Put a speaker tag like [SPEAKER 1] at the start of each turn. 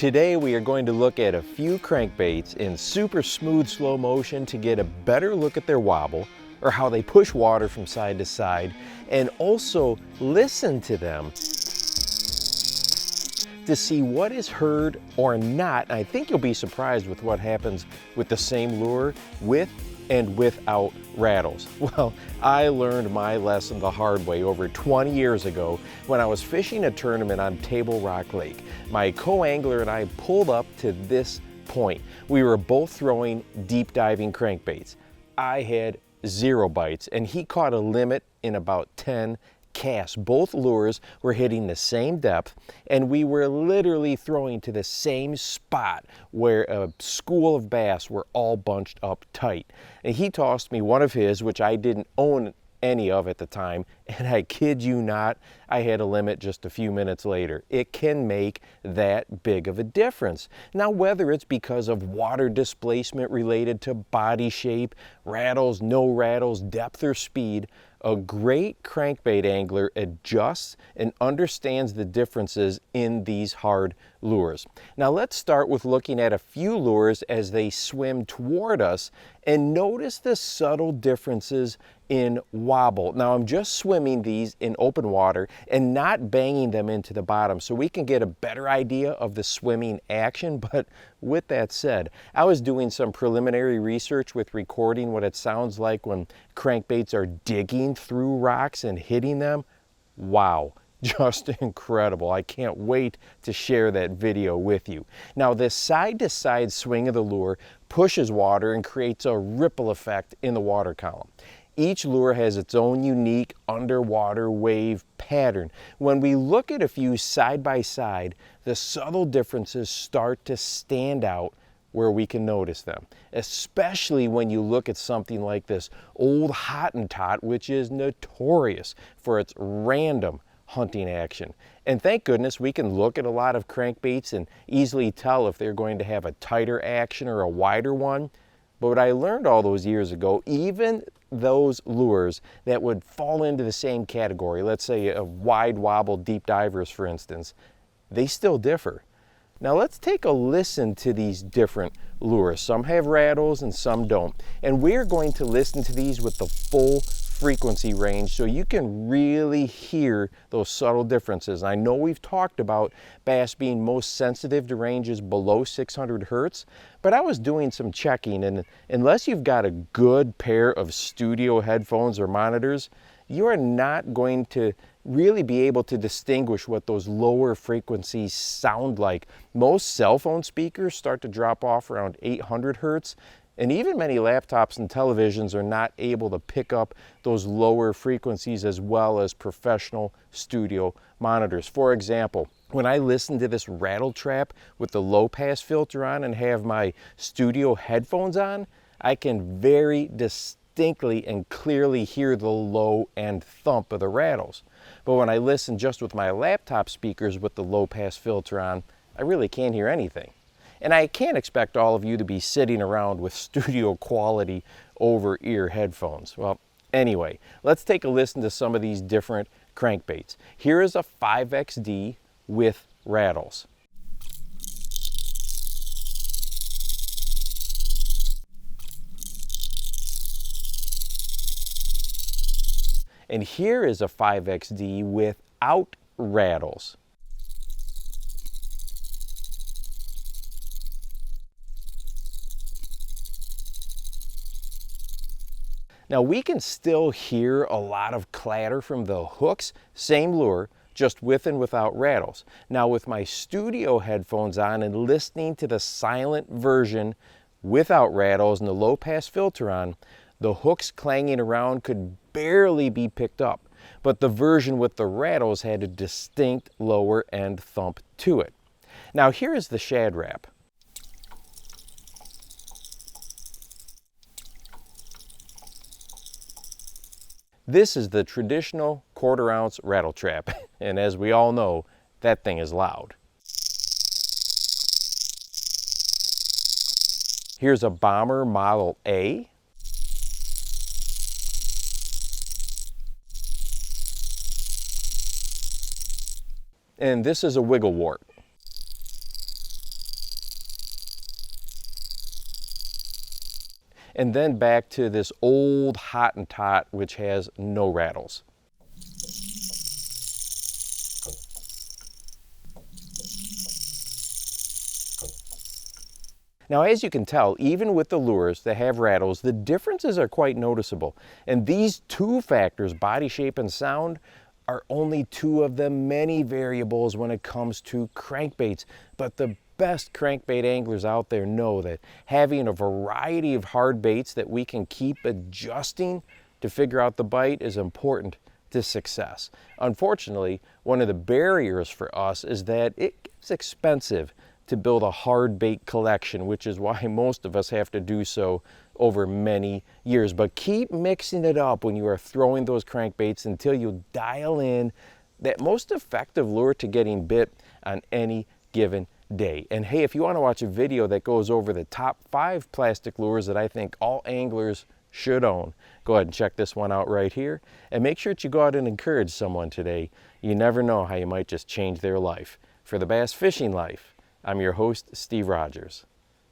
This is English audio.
[SPEAKER 1] Today we are going to look at a few crankbaits in super smooth slow motion to get a better look at their wobble, or how they push water from side to side, and also listen to them to see what is heard or not. I think you'll be surprised with what happens with the same lure with and without rattles. Well, I learned my lesson the hard way over 20 years ago when I was fishing a tournament on Table Rock Lake. My co-angler and I pulled up to this point. We were both throwing deep diving crankbaits. I had 0 bites and he caught a limit in about 10 casts. Both lures were hitting the same depth and we were literally throwing to the same spot where a school of bass were all bunched up tight. And he tossed me one of his, which I didn't own any of at the time, and I kid you not, I had a limit just a few minutes later. It can make that big of a difference. Now, whether it's because of water displacement related to body shape, rattles, no rattles, depth or speed, a great crankbait angler adjusts and understands the differences in these hard lures. Now let's start with looking at a few lures as they swim toward us and notice the subtle differences in wobble. Now I'm just swimming these in open water and not banging them into the bottom so we can get a better idea of the swimming action. But with that said, I was doing some preliminary research with recording what it sounds like when crankbaits are digging through rocks and hitting them. Wow. Just incredible. I can't wait to share that video with you. Now, this side-to-side swing of the lure pushes water and creates a ripple effect in the water column. Each lure has its own unique underwater wave pattern. When we look at a few side by side, the subtle differences start to stand out where we can notice them, especially when you look at something like this old Hottentot, which is notorious for its random hunting action. And thank goodness we can look at a lot of crankbaits and easily tell if they're going to have a tighter action or a wider one. But what I learned all those years ago, even those lures that would fall into the same category, let's say a wide wobble deep divers for instance, they still differ. Now let's take a listen to these different lures. Some have rattles and some don't. And we're going to listen to these with the full frequency range so you can really hear those subtle differences. I know we've talked about bass being most sensitive to ranges below 600 hertz, but I was doing some checking, and unless you've got a good pair of studio headphones or monitors, you are not going to really be able to distinguish what those lower frequencies sound like. Most cell phone speakers start to drop off around 800 hertz, and even many laptops and televisions are not able to pick up those lower frequencies as well as professional studio monitors. For example, when I listen to this rattle trap with the low pass filter on and have my studio headphones on, I can very distinctly and clearly hear the low and thump of the rattles. But when I listen just with my laptop speakers with the low pass filter on, I really can't hear anything. And I can't expect all of you to be sitting around with studio quality over-ear headphones. Well, anyway, let's take a listen to some of these different crankbaits. Here is a 5XD with rattles. And here is a 5XD without rattles. Now we can still hear a lot of clatter from the hooks, same lure, just with and without rattles. Now with my studio headphones on and listening to the silent version without rattles and the low pass filter on, the hooks clanging around could barely be picked up, but the version with the rattles had a distinct lower end thump to it. Now here is the shad wrap. This is the traditional 1/4 ounce rattle trap, and as we all know, that thing is loud. Here's a Bomber Model A. And this is a wiggle wart. and then back to this old Hottentot, which has no rattles. Now, as you can tell, even with the lures that have rattles, the differences are quite noticeable. And these two factors, body shape and sound, are only two of the many variables when it comes to crankbaits. But the best crankbait anglers out there know that having a variety of hard baits that we can keep adjusting to figure out the bite is important to success. Unfortunately, one of the barriers for us is that it's expensive to build a hard bait collection, which is why most of us have to do so over many years. But keep mixing it up when you are throwing those crankbaits until you dial in that most effective lure to getting bit on any given day. And hey, if you want to watch a video that goes over the top 5 plastic lures that I think all anglers should own, go ahead and check this one out right here. And make sure that you go out and encourage someone today. You never know how you might just change their life. For the Bass Fishing Life, I'm your host, Steve Rogers.